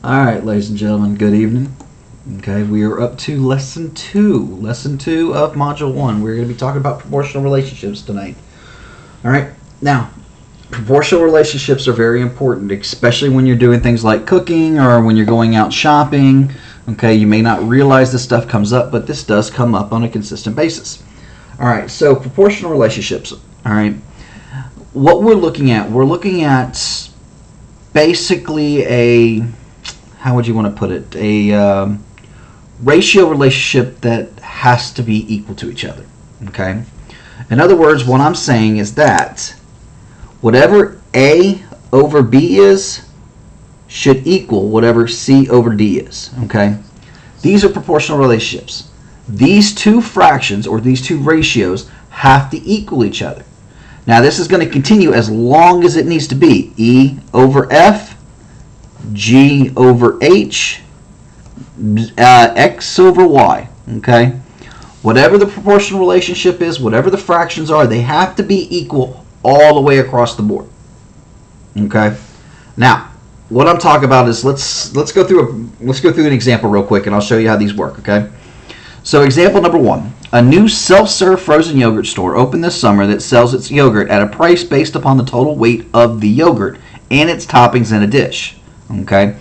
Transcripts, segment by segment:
All right, ladies and gentlemen, good evening. Okay, we are up to lesson two of module 1. We're going to be talking about proportional relationships tonight. All right, now, proportional relationships are very important, especially when you're doing things like cooking or when you're going out shopping. Okay, you may not realize this stuff comes up, but this does come up on a consistent basis. All right, so proportional relationships. All right, what we're looking at basically a, how would you want to put it, a ratio relationship that has to be equal to each other. Okay, in other words, what I'm saying is that whatever A over B is should equal whatever C over D is. Okay, these are proportional relationships. These two fractions or these two ratios have to equal each other. Now this is going to continue as long as it needs to be. E over F, G over H, X over Y. Okay, whatever the proportional relationship is, whatever the fractions are, they have to be equal all the way across the board. Okay, now what I'm talking about is let's go through an example real quick, and I'll show you how these work. Okay, so example number 1: a new self-serve frozen yogurt store opened this summer that sells its yogurt at a price based upon the total weight of the yogurt and its toppings in a dish. Okay,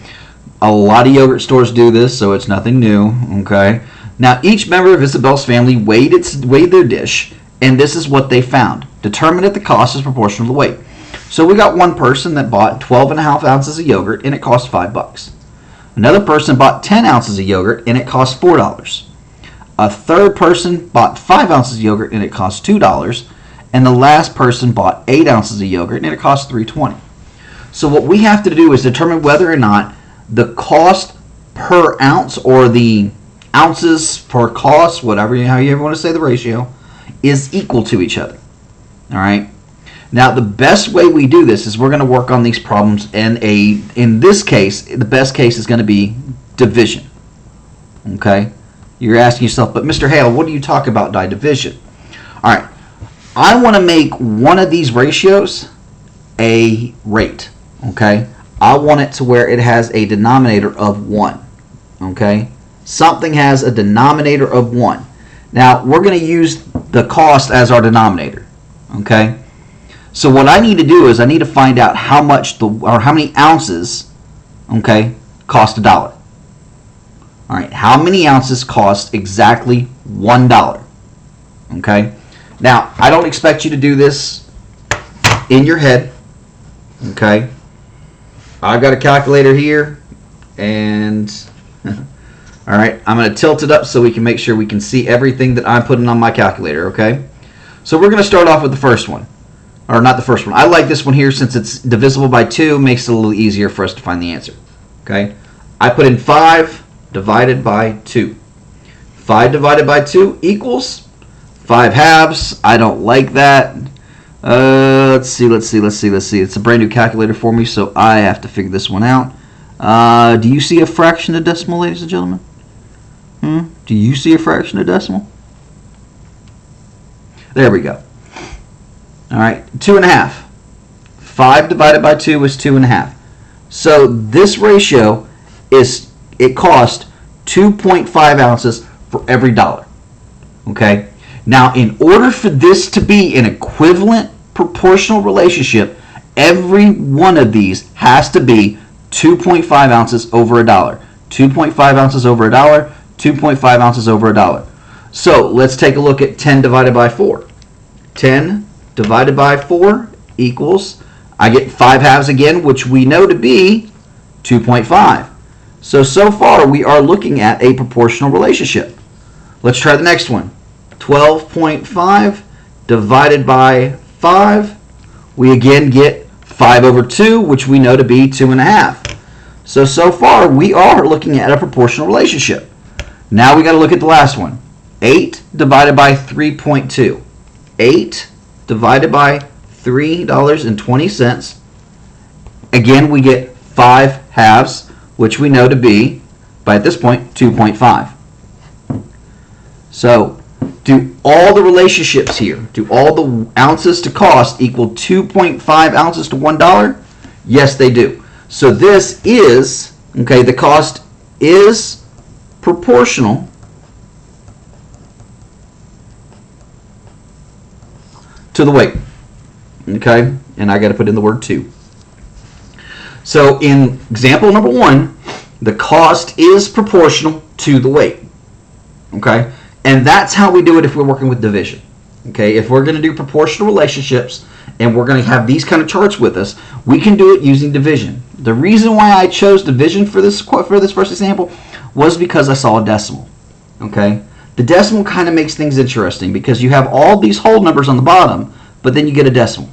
a lot of yogurt stores do this, so it's nothing new. Okay, now each member of Isabel's family weighed their dish, and this is what they found. Determine if the cost is proportional to the weight. So we got one person that bought 12.5 ounces of yogurt, and it cost $5. Another person bought 10 ounces of yogurt, and it cost $4. A third person bought 5 ounces of yogurt, and it cost $2. And the last person bought 8 ounces of yogurt, and it cost $3.20. So what we have to do is determine whether or not the cost per ounce, or the ounces per cost, whatever, how you ever want to say the ratio, is equal to each other. All right. Now the best way we do this is we're going to work on these problems, and in this case, the best case is going to be division. Okay. You're asking yourself, but Mr. Hale, what do you talk about by division? All right. I want to make one of these ratios a rate. Okay. I want it to where it has a denominator of 1. Okay. Something has a denominator of 1. Now we're going to use the cost as our denominator. Okay. So what I need to do is I need to find out how much how many ounces, okay, cost $1. All right, how many ounces cost exactly $1? Okay. Now I don't expect you to do this in your head. Okay. I've got a calculator here, and all right, I'm going to tilt it up so we can make sure we can see everything that I'm putting on my calculator. Okay. So we're going to start off with the first one. Or not the first one. I like this one here since it's divisible by 2. Makes it a little easier for us to find the answer. Okay. I put in 5 divided by 2. 5 divided by 2 equals 5 halves. I don't like that. Let's see. It's a brand new calculator for me, so I have to figure this one out. Do you see a fraction of decimal, ladies and gentlemen? Do you see a fraction of decimal? There we go. All right, 2.5. 5 divided by 2 is 2.5. So this ratio it cost 2.5 ounces for every $1. Okay. Now, in order for this to be an equivalent proportional relationship, every one of these has to be 2.5 ounces over $1. 2.5 ounces over $1. 2.5 ounces over $1. So let's take a look at 10 divided by 4. 10 divided by 4 equals, I get 5 halves again, which we know to be 2.5. So far we are looking at a proportional relationship. Let's try the next one. 12.5 divided by 5. We again get 5 over 2, which we know to be 2.5. So far we are looking at a proportional relationship. Now we got to look at the last one. 8 divided by 3.2. 8 divided by $3.20. Again, we get 5 halves, which we know to be, by at this point, 2.5. So, do all the relationships here, do all the ounces to cost equal 2.5 ounces to $1? Yes, they do. So this is Okay, the cost is proportional to the weight. Okay, and I got to put in the word to. So in example number 1, the cost is proportional to the weight. Okay, and that's how we do it if we're working with division. Okay, if we're going to do proportional relationships and we're going to have these kind of charts with us, we can do it using division. The reason why I chose division for this first example was because I saw a decimal. Okay, the decimal kind of makes things interesting because you have all these whole numbers on the bottom, but then you get a decimal.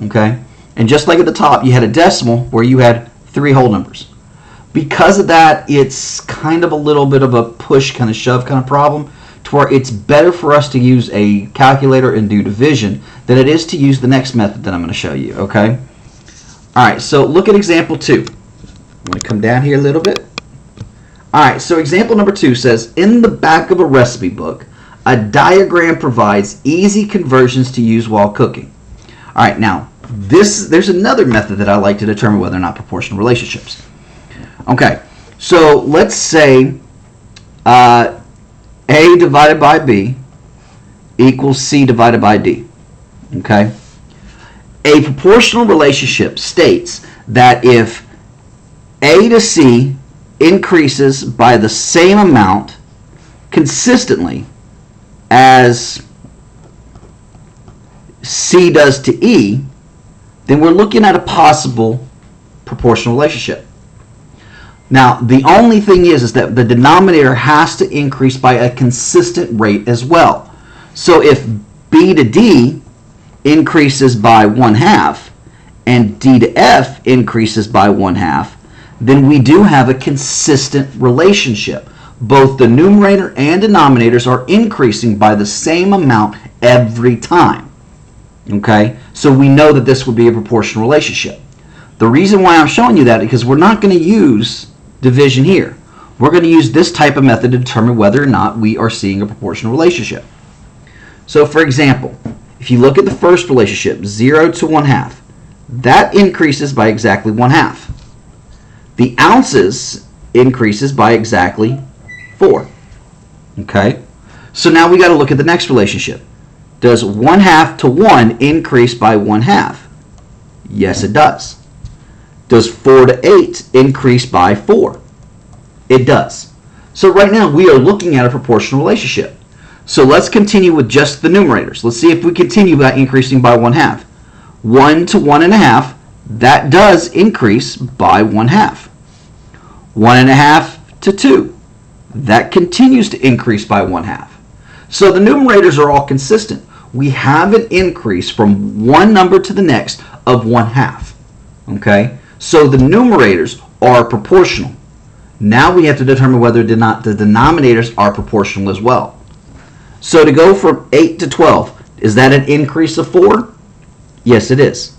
Okay, and just like at the top, you had a decimal where you had 3 whole numbers. Because of that, it's kind of a little bit of a push, kind of shove kind of problem, to where it's better for us to use a calculator and do division than it is to use the next method that I'm going to show you. Okay. All right. So look at example 2. I'm going to come down here a little bit. All right. So example number 2 says, in the back of a recipe book, a diagram provides easy conversions to use while cooking. All right. Now there's another method that I like to determine whether or not proportional relationships. Okay, so let's say A divided by B equals C divided by D. Okay, a proportional relationship states that if A to C increases by the same amount consistently as C does to E, then we're looking at a possible proportional relationship. Now, the only thing is that the denominator has to increase by a consistent rate as well. So if B to D increases by 1/2 and D to F increases by 1/2, then we do have a consistent relationship. Both the numerator and denominators are increasing by the same amount every time. Okay, so we know that this would be a proportional relationship. The reason why I'm showing you that is because we're not going to use division here. We're going to use this type of method to determine whether or not we are seeing a proportional relationship. So for example, if you look at the first relationship, 0 to 1/2, that increases by exactly 1/2. The ounces increases by exactly 4. Okay, so now we got to look at the next relationship. Does 1/2 to 1 increase by 1/2? Yes, it does. Does 4 to 8 increase by 4? It does. So right now we are looking at a proportional relationship. So let's continue with just the numerators. Let's see if we continue by increasing by 1/2. 1 to 1.5, that does increase by 1/2. 1.5 to 2, that continues to increase by 1/2. So the numerators are all consistent. We have an increase from one number to the next of 1/2. Okay? So the numerators are proportional. Now we have to determine whether or not the denominators are proportional as well. So to go from 8 to 12, is that an increase of 4? Yes, it is.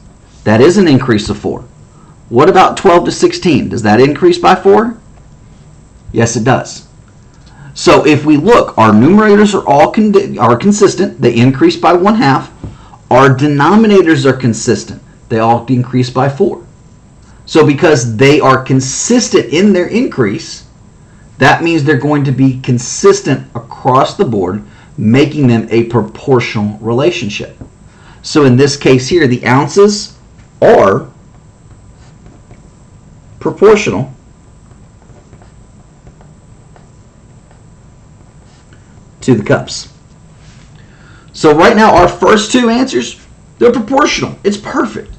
That is an increase of 4. What about 12 to 16? Does that increase by 4? Yes, it does. So if we look, our numerators are consistent. They increase by 1/2. Our denominators are consistent. They all increase by 4. So because they are consistent in their increase, that means they're going to be consistent across the board, making them a proportional relationship. So in this case here, the ounces are proportional to the cups. So right now our first two answers, they're proportional. It's perfect.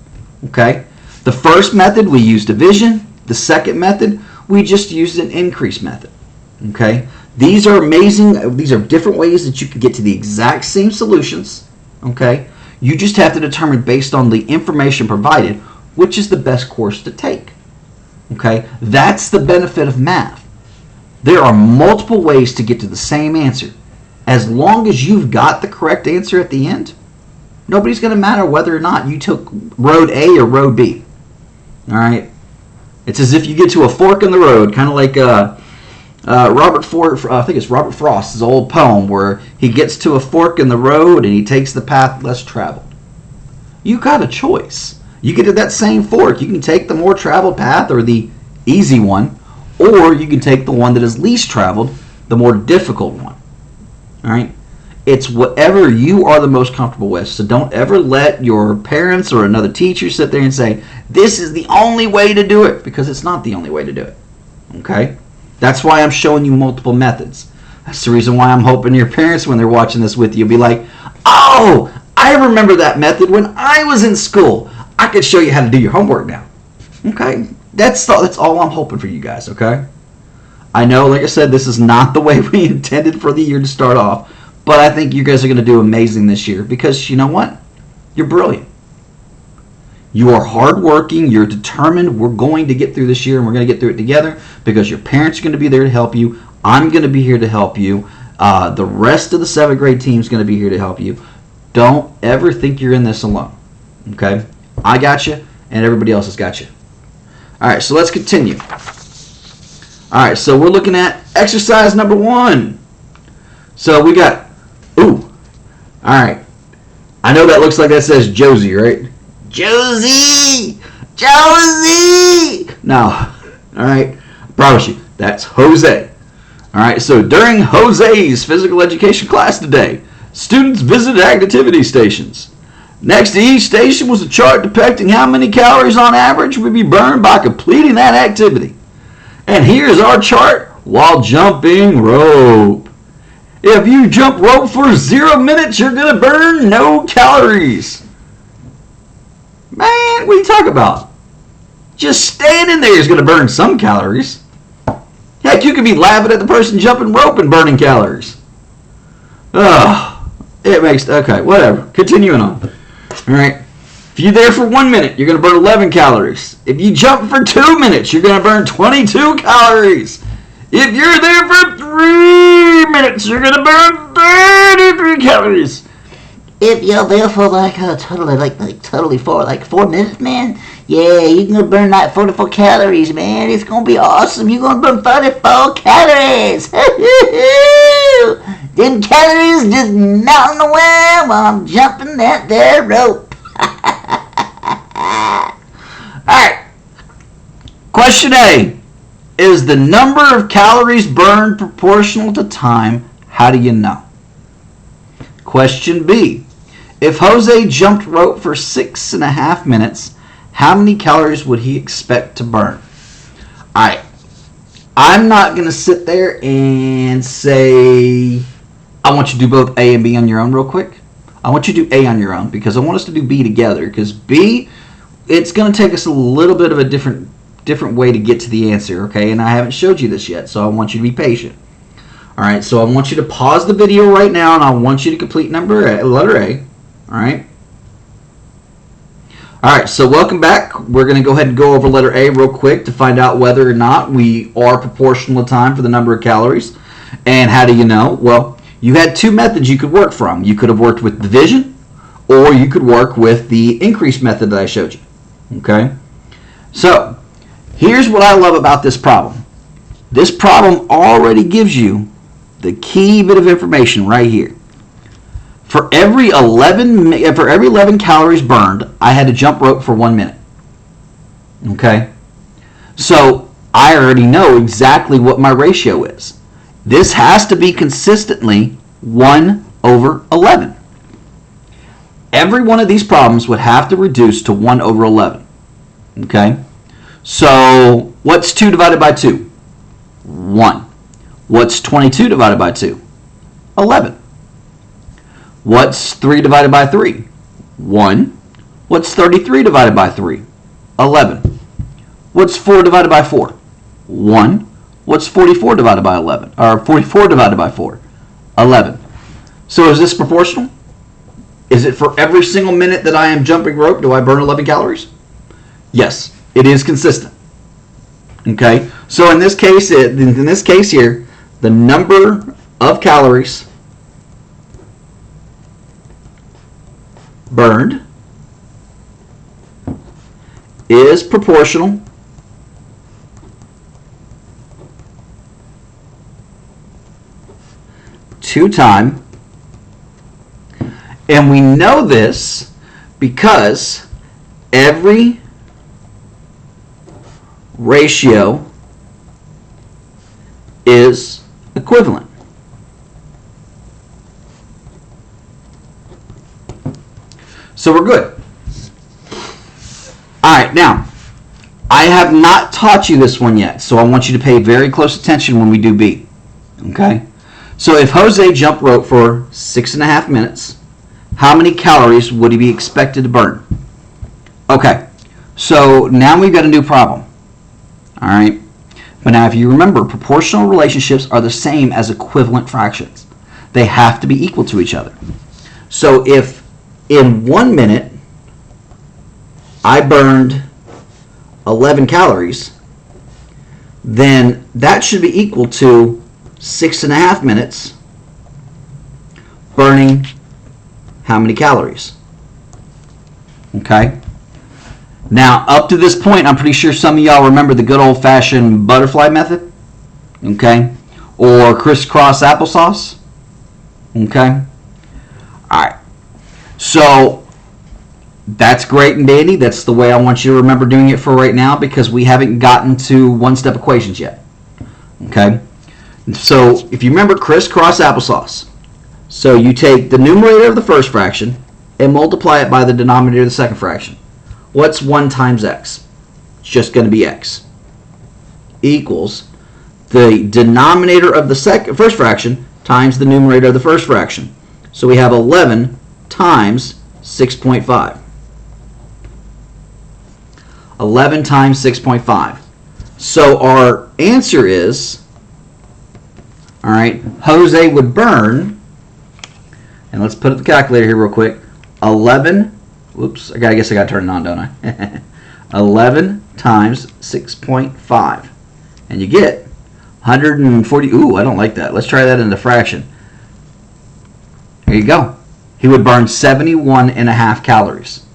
Okay? The first method we use division. The second method we just used an increase method. Okay? These are amazing. These are different ways that you can get to the exact same solutions. Okay? You just have to determine based on the information provided which is the best course to take. Okay? That's the benefit of math. There are multiple ways to get to the same answer. As long as you've got the correct answer at the end, nobody's going to matter whether or not you took road A or road B. All right? It's as if you get to a fork in the road, kind of like I think it's Robert Frost's old poem where he gets to a fork in the road and he takes the path less traveled. You got a choice. You get to that same fork. You can take the more traveled path or the easy one, or you can take the one that is least traveled, the more difficult one. All right? It's whatever you are the most comfortable with. So don't ever let your parents or another teacher sit there and say, this is the only way to do it, because it's not the only way to do it. Okay? That's why I'm showing you multiple methods. That's the reason why I'm hoping your parents, when they're watching this with you, will be like, oh, I remember that method when I was in school. I could show you how to do your homework now. Okay? That's all I'm hoping for you guys, okay? I know, like I said, this is not the way we intended for the year to start off, but I think you guys are going to do amazing this year because you know what? You're brilliant. You are hardworking. You're determined. We're going to get through this year, and we're going to get through it together because your parents are going to be there to help you. I'm going to be here to help you. The rest of the 7th grade team is going to be here to help you. Don't ever think you're in this alone. Okay? I got you, and everybody else has got you. All right, so let's continue. All right, so we're looking at exercise number 1. So we got, all right. I know that looks like that says Josie, right? Josie! Josie! No. All right, I promise you, that's Jose. All right, so during Jose's physical education class today, students visited activity stations. Next to each station was a chart depicting how many calories on average would be burned by completing that activity. And here's our chart while jumping rope. If you jump rope for 0 minutes, you're going to burn no calories. Man, what are you talking about? Just standing there is going to burn some calories. Heck, you could be laughing at the person jumping rope and burning calories. Ugh. It makes, okay, whatever. Continuing on. All right. If you're there for 1 minute, you're going to burn 11 calories. If you jump for 2 minutes, you're going to burn 22 calories. If you're there for 3 minutes, you're going to burn 33 calories. If you're there for totally for 4 minutes, man, yeah, you're going to burn like 44 calories, man. It's going to be awesome. You're going to burn 44 calories. Them calories just melting away while I'm jumping that there rope. Alright. Question A. Is the number of calories burned proportional to time? How do you know? Question B. If Jose jumped rope for 6.5 minutes, how many calories would he expect to burn? Alright. I'm not going to sit there and say, I want you to do both A and B on your own real quick. I want you to do A on your own because I want us to do B together. Because B, it's going to take us a little bit of a different way to get to the answer, okay? And I haven't showed you this yet, so I want you to be patient. All right, so I want you to pause the video right now, and I want you to complete letter A. All right? All right, so welcome back. We're going to go ahead and go over letter A real quick to find out whether or not we are proportional to time for the number of calories. And how do you know? Well, you had 2 methods you could work from. You could have worked with division, or you could work with the increase method that I showed you. Okay? So, here's what I love about this problem. This problem already gives you the key bit of information right here. For every 11 calories burned, I had to jump rope for 1 minute. Okay? So, I already know exactly what my ratio is. This has to be consistently 1/11. Every one of these problems would have to reduce to 1/11. Okay? So, what's 2 divided by 2? 1. What's 22 divided by 2? 11. What's 3 divided by 3? 1. What's 33 divided by 3? 11. What's 4 divided by 4? 1. What's 44 divided by 11? Or 44 divided by 4? 11. So is this proportional? Is it for every single minute that I am jumping rope, do I burn 11 calories? Yes, it is consistent. Okay, so in this case here, the number of calories burned is proportional to time, and we know this because every ratio is equivalent. So we're good. All right, now, I have not taught you this one yet, so I want you to pay very close attention when we do B. Okay? So if Jose jumped rope for 6.5 minutes, how many calories would he be expected to burn? Okay, so now we've got a new problem. All right? But now if you remember, proportional relationships are the same as equivalent fractions. They have to be equal to each other. So if in 1 minute I burned 11 calories, then that should be equal to 6.5 minutes burning how many calories? Okay? Now, up to this point, I'm pretty sure some of y'all remember the good old-fashioned butterfly method, okay? Or crisscross applesauce, okay? All right. So, that's great and dandy. That's the way I want you to remember doing it for right now because we haven't gotten to one-step equations yet, okay? So, if you remember crisscross applesauce, so you take the numerator of the first fraction and multiply it by the denominator of the second fraction. What's 1 times x? It's just going to be x. Equals the denominator of the first fraction times the numerator of the first fraction. So we have 11 times 6.5. 11 times 6.5. So our answer is, all right, Jose would burn, and let's put up the calculator here real quick, 11, whoops, I guess I got to turn it on, don't I? 11 times 6.5. And you get 140, ooh, I don't like that. Let's try that in the fraction. There you go. He would burn 71.5 calories.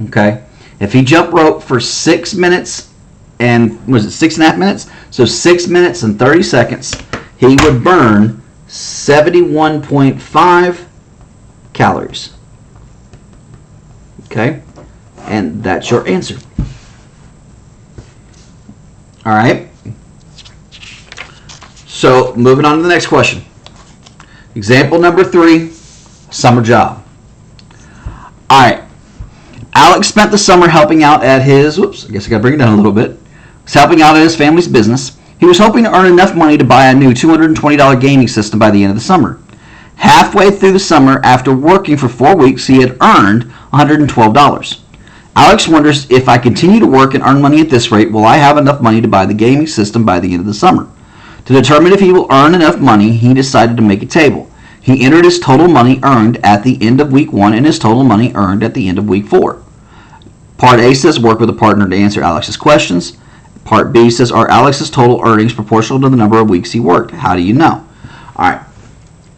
Okay? If he jumped rope for 6 minutes and, was it 6.5 minutes? So 6 minutes and 30 seconds, he would burn 71.5 calories. Okay? And that's your answer. All right? So, moving on to the next question. Example number 3, summer job. All right. Alex spent the summer helping out at his, whoops, I guess I got to bring it down a little bit. Was helping out at his family's business. He was hoping to earn enough money to buy a new $220 gaming system by the end of the summer. Halfway through the summer, after working for 4 weeks, he had earned $112. Alex wonders, if I continue to work and earn money at this rate, will I have enough money to buy the gaming system by the end of the summer? To determine if he will earn enough money, he decided to make a table. He entered his total money earned at the end of week 1 and his total money earned at the end of week 4. Part A says work with a partner to answer Alex's questions. Part B says, are Alex's total earnings proportional to the number of weeks he worked? How do you know? All right.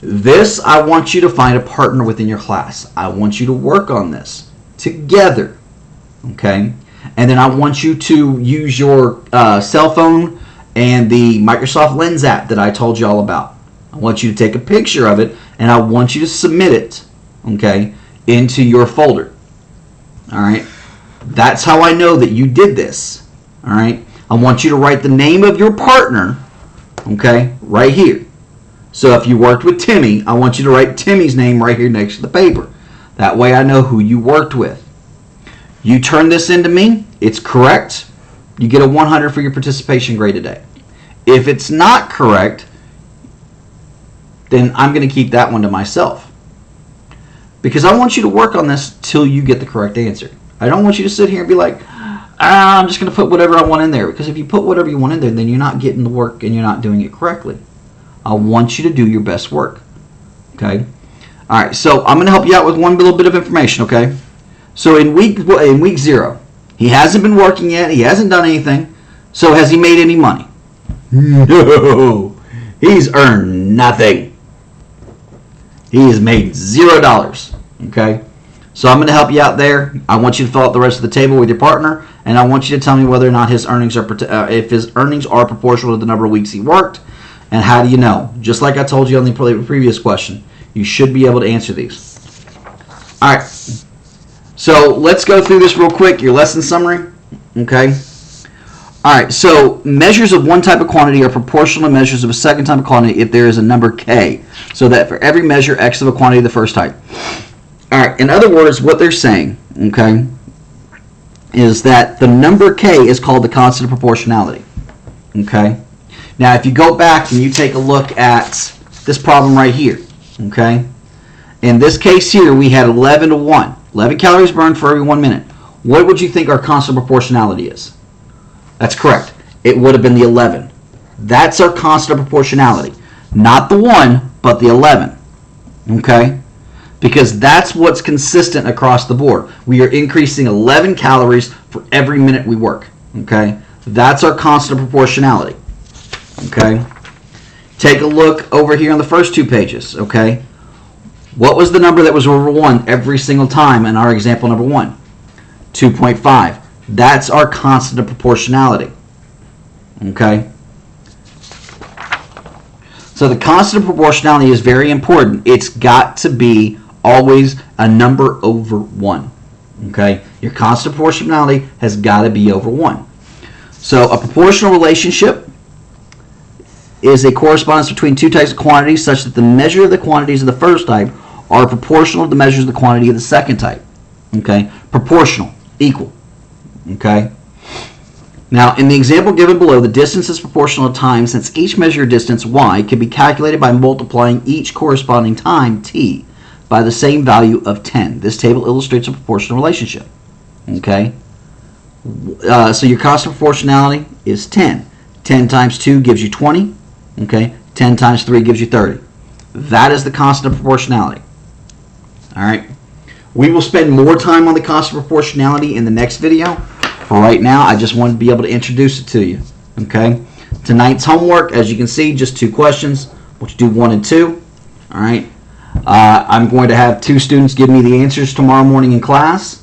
This, I want you to find a partner within your class. I want you to work on this together. Okay? And then I want you to use your cell phone and the Microsoft Lens app that I told you all about. I want you to take a picture of it and I want you to submit it, okay, into your folder. All right? That's how I know that you did this. All right? I want you to write the name of your partner, okay, right here. So if you worked with Timmy, I want you to write Timmy's name right here next to the paper. That way I know who you worked with. You turn this into me, it's correct, you get a 100 for your participation grade today. If it's not correct, then I'm going to keep that one to myself. Because I want you to work on this till you get the correct answer. I don't want you to sit here and be like, I'm just going to put whatever I want in there. Because if you put whatever you want in there, then you're not getting the work and you're not doing it correctly. I want you to do your best work. Okay? All right, so I'm going to help you out with one little bit of information, okay? So in week 0, he hasn't been working yet. He hasn't done anything. So has he made any money? No. He's earned nothing. He has made $0. Okay? So I'm going to help you out there. I want you to fill out the rest of the table with your partner, and I want you to tell me whether or not his earnings are if his earnings are proportional to the number of weeks he worked. And how do you know? Just like I told you on the previous question, you should be able to answer these. All right. So let's go through this real quick. Your lesson summary. Okay. All All right, so measures of one type of quantity are proportional to measures of a second type of quantity if there is a number k. So that for every measure x of a quantity of the first type. All right, in other words, what they're saying, okay, is that the number k is called the constant of proportionality. Okay? Now, if you go back and you take a look at this problem right here, okay? In this case here, we had 11 to 1. 11 calories burned for every 1 minute. What would you think our constant of proportionality is? That's correct. It would have been the 11. That's our constant of proportionality. Not the 1, but the 11. Okay? Because that's what's consistent across the board. We are increasing 11 calories for every minute we work. Okay? That's our constant of proportionality. Okay? Take a look over here on the first 2 pages. Okay? What was the number that was over 1 every single time in our example number 1? 2.5. That's our constant of proportionality. Okay? So the constant of proportionality is very important. It's got to be always a number over 1. Okay? Your constant of proportionality has got to be over 1. So a proportional relationship is a correspondence between 2 types of quantities such that the measure of the quantities of the first type are proportional to the measures of the quantity of the second type. Okay? Proportional. Equal. Okay? Now, in the example given below, the distance is proportional to time since each measure of distance, y, can be calculated by multiplying each corresponding time, t, by the same value of 10. This table illustrates a proportional relationship. Okay? So your constant of proportionality is 10. 10 times 2 gives you 20. Okay? 10 times 3 gives you 30. That is the constant of proportionality. All right? We will spend more time on the constant of proportionality in the next video. For right now, I just wanted to be able to introduce it to you. Okay? Tonight's homework, as you can see, just 2 questions. We'll do 1 and 2. All right? I'm going to have 2 students give me the answers tomorrow morning in class.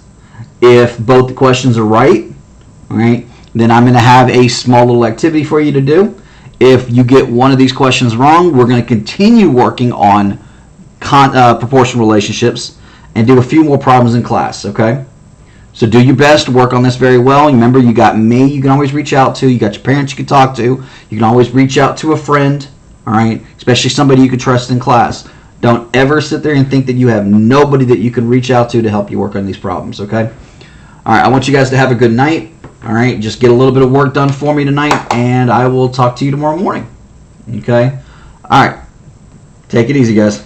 If both the questions are right, all right, then I'm going to have a small little activity for you to do. If you get one of these questions wrong, we're going to continue working on proportional relationships and do a few more problems in class, okay? So do your best to work on this very well. Remember, you got me you can always reach out to. You got your parents you can talk to. You can always reach out to a friend, all right? Especially somebody you can trust in class. Don't ever sit there and think that you have nobody that you can reach out to help you work on these problems, okay? All right, I want you guys to have a good night. All right, just get a little bit of work done for me tonight, and I will talk to you tomorrow morning, okay? All right, take it easy, guys.